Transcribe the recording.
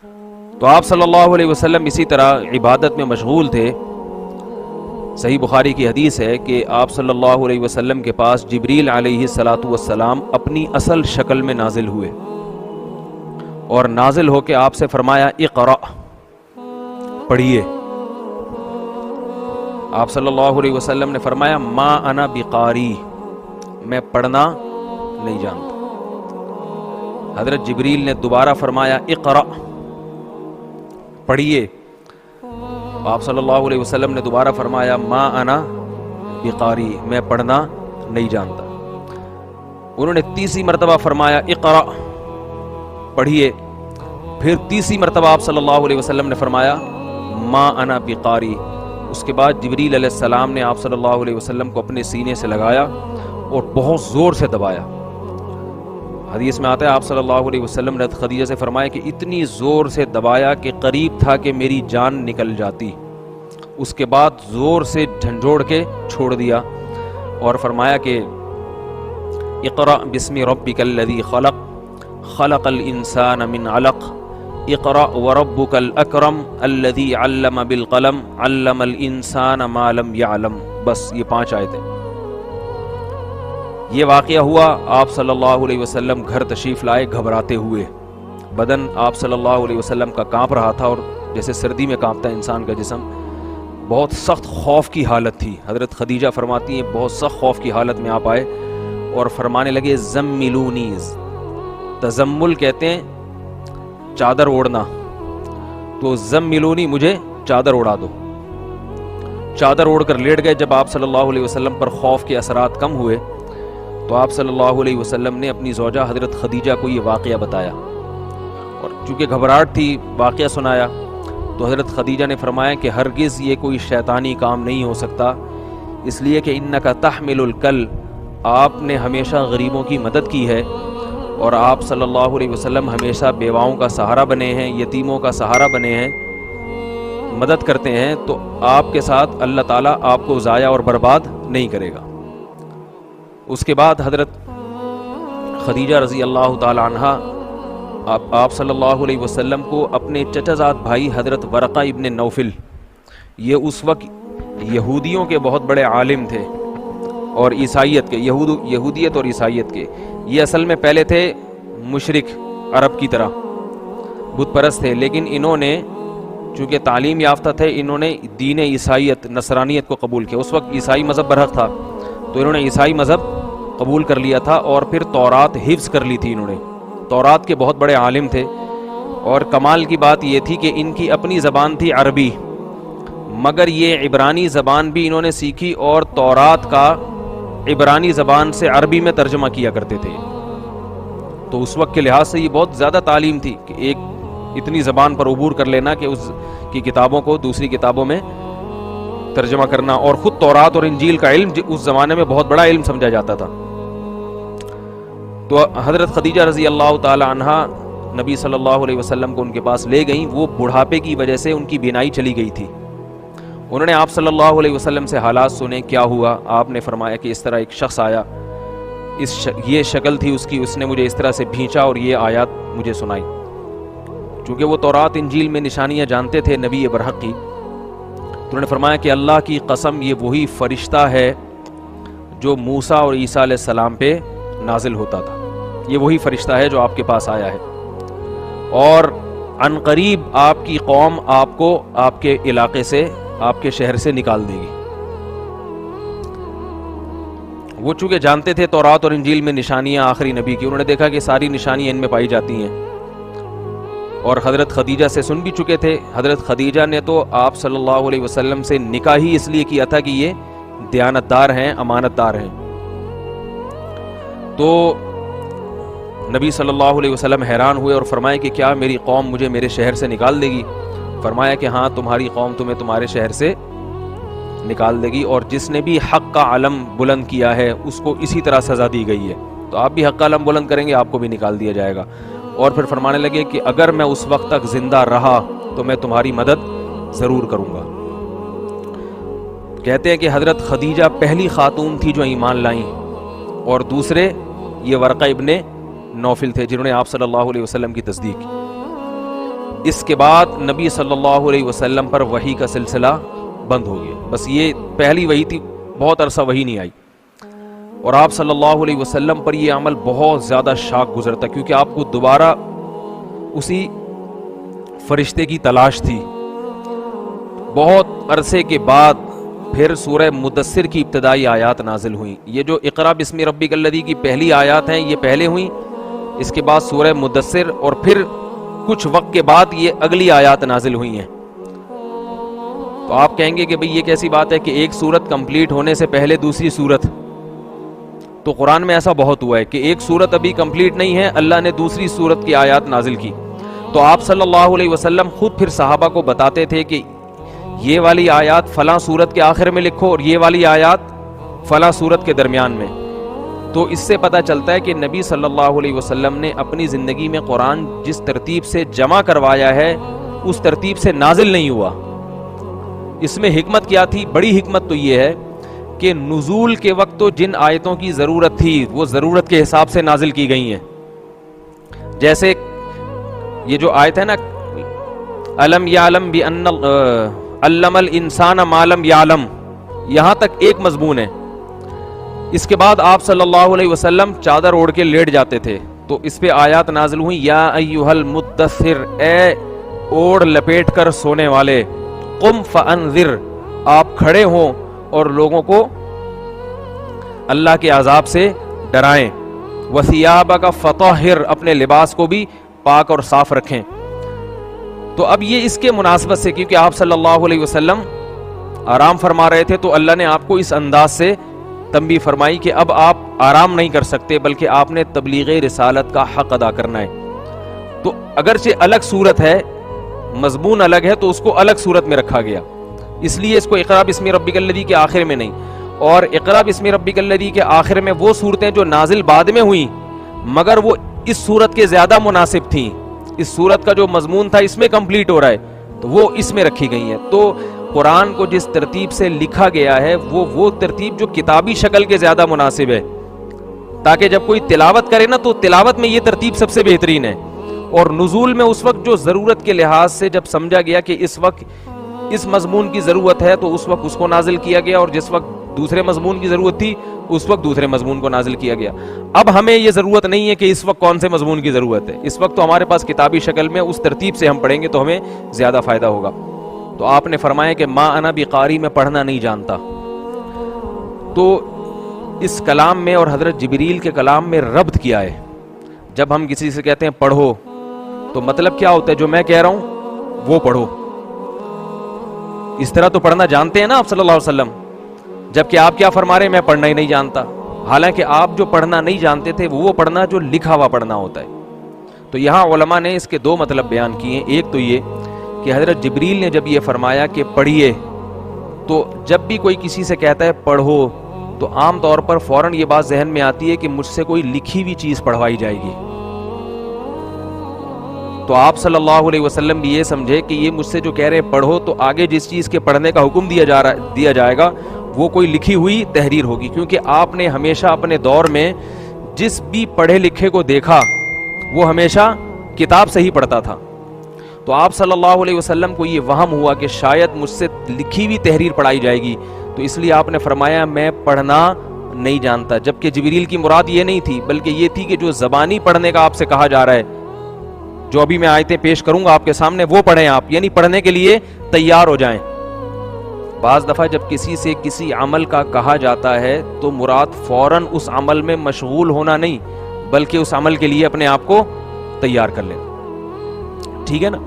تو آپ صلی اللہ علیہ وسلم اسی طرح عبادت میں مشغول تھے. صحیح بخاری کی حدیث ہے کہ آپ صلی اللہ علیہ وسلم کے پاس جبریل علیہ الصلاۃ والسلام اپنی اصل شکل میں نازل ہوئے اور نازل ہو کے آپ سے فرمایا اقرأ، پڑھیے. آپ صلی اللہ علیہ وسلم نے فرمایا ما انا بقاری، میں پڑھنا نہیں جانتا. حضرت جبریل نے دوبارہ فرمایا اقرأ، پڑھیے. آپ صلی اللہ علیہ وسلم نے دوبارہ فرمایا ما انا بقاری، میں پڑھنا نہیں جانتا. انہوں نے تیسری مرتبہ فرمایا اقرأ، پڑھیے. پھر تیسری مرتبہ آپ صلی اللہ علیہ وسلم نے فرمایا ما انا بقاری. اس کے بعد جبریل علیہ السلام نے آپ صلی اللہ علیہ وسلم کو اپنے سینے سے لگایا اور بہت زور سے دبایا. حدیث میں آتا ہے آپ صلی اللہ علیہ وسلم نے خدیجہ سے فرمایا کہ اتنی زور سے دبایا کہ قریب تھا کہ میری جان نکل جاتی. اس کے بعد زور سے جھنجھوڑ کے چھوڑ دیا اور فرمایا کہ اقرأ بسم ربک الذی خلق خلق الانسان من علق اقرأ وربک الاکرم الذی علم بالقلم علم الانسان ما لم یعلم. بس یہ 5 آیتیں. یہ واقعہ ہوا. آپ صلی اللہ علیہ وسلم گھر تشریف لائے گھبراتے ہوئے. بدن آپ صلی اللہ علیہ وسلم کا کانپ رہا تھا اور جیسے سردی میں کانپتا ہے انسان کا جسم. بہت سخت خوف کی حالت تھی. حضرت خدیجہ فرماتی ہیں بہت سخت خوف کی حالت میں آپ آئے اور فرمانے لگے زملونی. تزمل کہتے ہیں چادر اوڑھنا، تو زملونی، مجھے چادر اڑا دو. چادر اوڑھ کر لیٹ گئے. جب آپ صلی اللہ علیہ وسلم پر خوف کے اثرات کم ہوئے تو آپ صلی اللہ علیہ وسلم نے اپنی زوجہ حضرت خدیجہ کو یہ واقعہ بتایا اور چونکہ گھبراہٹ تھی واقعہ سنایا تو حضرت خدیجہ نے فرمایا کہ ہرگز یہ کوئی شیطانی کام نہیں ہو سکتا، اس لیے کہ انک تحمل الکل، آپ نے ہمیشہ غریبوں کی مدد کی ہے اور آپ صلی اللہ علیہ وسلم ہمیشہ بیواؤں کا سہارا بنے ہیں، یتیموں کا سہارا بنے ہیں، مدد کرتے ہیں، تو آپ کے ساتھ اللہ تعالیٰ آپ کو ضائع اور برباد نہیں کرے گا. اس کے بعد حضرت خدیجہ رضی اللہ تعالی عنہ آپ صلی اللہ علیہ وسلم کو اپنے چچا زاد بھائی حضرت ورقہ ابن نوفل، یہ اس وقت یہودیوں کے بہت بڑے عالم تھے اور عیسائیت کے، یہودیت اور عیسائیت کے. یہ اصل میں پہلے تھے مشرک عرب کی طرح، بت پرست تھے، لیکن انہوں نے چونکہ تعلیم یافتہ تھے انہوں نے دین عیسائیت نصرانیت کو قبول کیا. اس وقت عیسائی مذہب برحق تھا تو انہوں نے عیسائی مذہب قبول کر لیا تھا اور پھر تورات حفظ کر لی تھی. انہوں نے تورات کے بہت بڑے عالم تھے اور کمال کی بات یہ تھی کہ ان کی اپنی زبان تھی عربی، مگر یہ عبرانی زبان بھی انہوں نے سیکھی اور تورات کا عبرانی زبان سے عربی میں ترجمہ کیا کرتے تھے. تو اس وقت کے لحاظ سے یہ بہت زیادہ تعلیم تھی کہ ایک اتنی زبان پر عبور کر لینا کہ اس کی کتابوں کو دوسری کتابوں میں ترجمہ کرنا، اور خود تورات اور انجیل کا علم اس زمانے میں بہت بڑا علم سمجھا جاتا تھا. تو حضرت خدیجہ رضی اللہ تعالی عنہا نبی صلی اللہ علیہ وسلم کو ان کے پاس لے گئیں. وہ بڑھاپے کی وجہ سے ان کی بینائی چلی گئی تھی. انہوں نے آپ صلی اللہ علیہ وسلم سے حالات سنے، کیا ہوا. آپ نے فرمایا کہ اس طرح ایک شخص آیا، یہ شکل تھی اس کی، اس نے مجھے اس طرح سے بھینچا اور یہ آیات مجھے سنائی. چونکہ وہ تورات انجیل میں نشانیاں جانتے تھے نبی برحق کی، تو انہوں نے فرمایا کہ اللہ کی قسم یہ وہی فرشتہ ہے جو موسیٰ اور عیسیٰ علیہ السلام پہ نازل ہوتا تھا. یہ وہی فرشتہ ہے جو آپ کے پاس آیا ہے اور عن قریب آپ کی قوم آپ کو آپ کے علاقے سے، آپ کے شہر سے نکال دے گی. وہ چونکہ جانتے تھے تورات اور انجیل میں نشانیاں آخری نبی کی، انہوں نے دیکھا کہ ساری نشانیاں ان میں پائی جاتی ہیں اور حضرت خدیجہ سے سن بھی چکے تھے. حضرت خدیجہ نے تو آپ صلی اللہ علیہ وسلم سے نکاح ہی اس لیے کیا تھا کہ یہ دیانتدار ہیں، امانت دار ہیں. تو نبی صلی اللہ علیہ وسلم حیران ہوئے اور فرمائے کہ کیا میری قوم مجھے میرے شہر سے نکال دے گی. فرمایا کہ ہاں تمہاری قوم تمہیں تمہارے شہر سے نکال دے گی، اور جس نے بھی حق کا علم بلند کیا ہے اس کو اسی طرح سزا دی گئی ہے. تو آپ بھی حق کا علم بلند کریں گے آپ کو بھی نکال دیا جائے گا. اور پھر فرمانے لگے کہ اگر میں اس وقت تک زندہ رہا تو میں تمہاری مدد ضرور کروں گا. کہتے ہیں کہ حضرت خدیجہ پہلی خاتون تھی جو ایمان لائیں، اور دوسرے یہ ورقہ ابن نوفل تھے جنہوں نے آپ صلی اللہ علیہ وسلم کی تصدیق کی. اس کے بعد نبی صلی اللہ علیہ وسلم پر وحی کا سلسلہ بند ہو گیا. بس یہ پہلی وحی تھی, بہت عرصہ وحی نہیں آئی, اور آپ صلی اللہ علیہ وسلم پر یہ عمل بہت زیادہ شاق گزرتا, کیونکہ آپ کو دوبارہ اسی فرشتے کی تلاش تھی. بہت عرصے کے بعد پھر سورہ مدثر کی ابتدائی آیات نازل ہوئیں. یہ جو اقرا بسم ربک الذی کی پہلی آیات ہیں یہ پہلے ہوئیں, اس کے بعد سورہ مدثر, اور پھر کچھ وقت کے بعد یہ اگلی آیات نازل ہوئی ہیں. تو آپ کہیں گے کہ بھئی یہ کیسی بات ہے کہ ایک سورت کمپلیٹ ہونے سے پہلے دوسری سورت؟ تو قرآن میں ایسا بہت ہوا ہے کہ ایک سورت ابھی کمپلیٹ نہیں ہے, اللہ نے دوسری سورت کی آیات نازل کی. تو آپ صلی اللہ علیہ وسلم خود پھر صحابہ کو بتاتے تھے کہ یہ والی آیات فلاں سورت کے آخر میں لکھو اور یہ والی آیات فلاں سورت کے درمیان میں. تو اس سے پتہ چلتا ہے کہ نبی صلی اللہ علیہ وسلم نے اپنی زندگی میں قرآن جس ترتیب سے جمع کروایا ہے اس ترتیب سے نازل نہیں ہوا. اس میں حکمت کیا تھی؟ بڑی حکمت تو یہ ہے کہ نزول کے وقت تو جن آیتوں کی ضرورت تھی وہ ضرورت کے حساب سے نازل کی گئی ہیں. جیسے یہ جو آیت ہے نا, الم یعلم بان علم الانسان ما لم یعلم, یہاں تک ایک مضمون ہے. اس کے بعد آپ صلی اللہ علیہ وسلم چادر اوڑھ کے لیٹ جاتے تھے, تو اس پہ آیات نازل ہوئی, یا ایھا المدثر, اے اوڑھ لپیٹ کر سونے والے, قم فانذر, آپ کھڑے ہوں اور لوگوں کو اللہ کے عذاب سے ڈرائیں, وثیابک فطہر, اپنے لباس کو بھی پاک اور صاف رکھیں. تو اب یہ اس کے مناسبت سے, کیونکہ آپ صلی اللہ علیہ وسلم آرام فرما رہے تھے, تو اللہ نے آپ کو اس انداز سے تنبیہ فرمائی کہ اب آپ آرام نہیں کر سکتے بلکہ آپ نے تبلیغ رسالت کا حق ادا کرنا ہے. تو اگرچہ الگ صورت ہے, مضمون الگ ہے, تو اس کو الگ صورت میں رکھا گیا, اس لیے اس کو اقرا بسم ربک الذی کے آخر میں نہیں. اور اقرا بسم ربک الذی کے آخر میں وہ صورتیں جو نازل بعد میں ہوئیں مگر وہ اس صورت کے زیادہ مناسب تھیں, اس صورت کا جو مضمون تھا اس میں کمپلیٹ ہو رہا ہے, تو وہ اس میں رکھی گئی ہیں. تو قرآن کو جس ترتیب سے لکھا گیا ہے وہ ترتیب جو کتابی شکل کے زیادہ مناسب ہے, تاکہ جب کوئی تلاوت کرے نا تو تلاوت میں یہ ترتیب سب سے بہترین ہے. اور نزول میں اس وقت جو ضرورت کے لحاظ سے جب سمجھا گیا کہ اس وقت اس مضمون کی ضرورت ہے تو اس وقت اس کو نازل کیا گیا, اور جس وقت دوسرے مضمون کی ضرورت تھی اس وقت دوسرے مضمون کو نازل کیا گیا. اب ہمیں یہ ضرورت نہیں ہے کہ اس وقت کون سے مضمون کی ضرورت ہے, اس وقت تو ہمارے پاس کتابی شکل میں اس ترتیب سے ہم پڑھیں گے تو ہمیں زیادہ فائدہ ہوگا. تو آپ نے فرمایا کہ ما انا بقاری, میں پڑھنا نہیں جانتا. تو اس کلام میں اور حضرت جبریل کے کلام میں ربط کیا ہے. جب ہم کسی سے کہتے ہیں پڑھو تو مطلب کیا ہوتا ہے؟ جو میں کہہ رہا ہوں وہ پڑھو. اس طرح تو پڑھنا جانتے ہیں نا آپ صلی اللہ علیہ وسلم, جبکہ آپ کیا فرما رہے ہیں؟ میں پڑھنا ہی نہیں جانتا. حالانکہ آپ جو پڑھنا نہیں جانتے تھے وہ پڑھنا جو لکھا ہوا پڑھنا ہوتا ہے. تو یہاں علماء نے اس کے دو مطلب بیان کیے ہیں. ایک تو یہ کہ حضرت جبریل نے جب یہ فرمایا کہ پڑھیے, تو جب بھی کوئی کسی سے کہتا ہے پڑھو تو عام طور پر فوراً یہ بات ذہن میں آتی ہے کہ مجھ سے کوئی لکھی ہوئی چیز پڑھوائی جائے گی. تو آپ صلی اللہ علیہ وسلم بھی یہ سمجھے کہ یہ مجھ سے جو کہہ رہے ہیں پڑھو, تو آگے جس چیز کے پڑھنے کا حکم دیا جائے گا وہ کوئی لکھی ہوئی تحریر ہوگی, کیونکہ آپ نے ہمیشہ اپنے دور میں جس بھی پڑھے لکھے کو دیکھا وہ ہمیشہ کتاب سے ہی پڑھتا تھا. تو آپ صلی اللہ علیہ وسلم کو یہ وہم ہوا کہ شاید مجھ سے لکھی ہوئی تحریر پڑھائی جائے گی, تو اس لیے آپ نے فرمایا میں پڑھنا نہیں جانتا. جبکہ جبریل کی مراد یہ نہیں تھی, بلکہ یہ تھی کہ جو زبانی پڑھنے کا آپ سے کہا جا رہا ہے, جو ابھی میں آیتیں پیش کروں گا آپ کے سامنے, وہ پڑھیں آپ, یعنی پڑھنے کے لیے تیار ہو جائیں. بعض دفعہ جب کسی سے کسی عمل کا کہا جاتا ہے تو مراد فوراً اس عمل میں مشغول ہونا نہیں, بلکہ اس عمل کے لیے اپنے آپ کو تیار کر لیں. ٹھیک ہے نا؟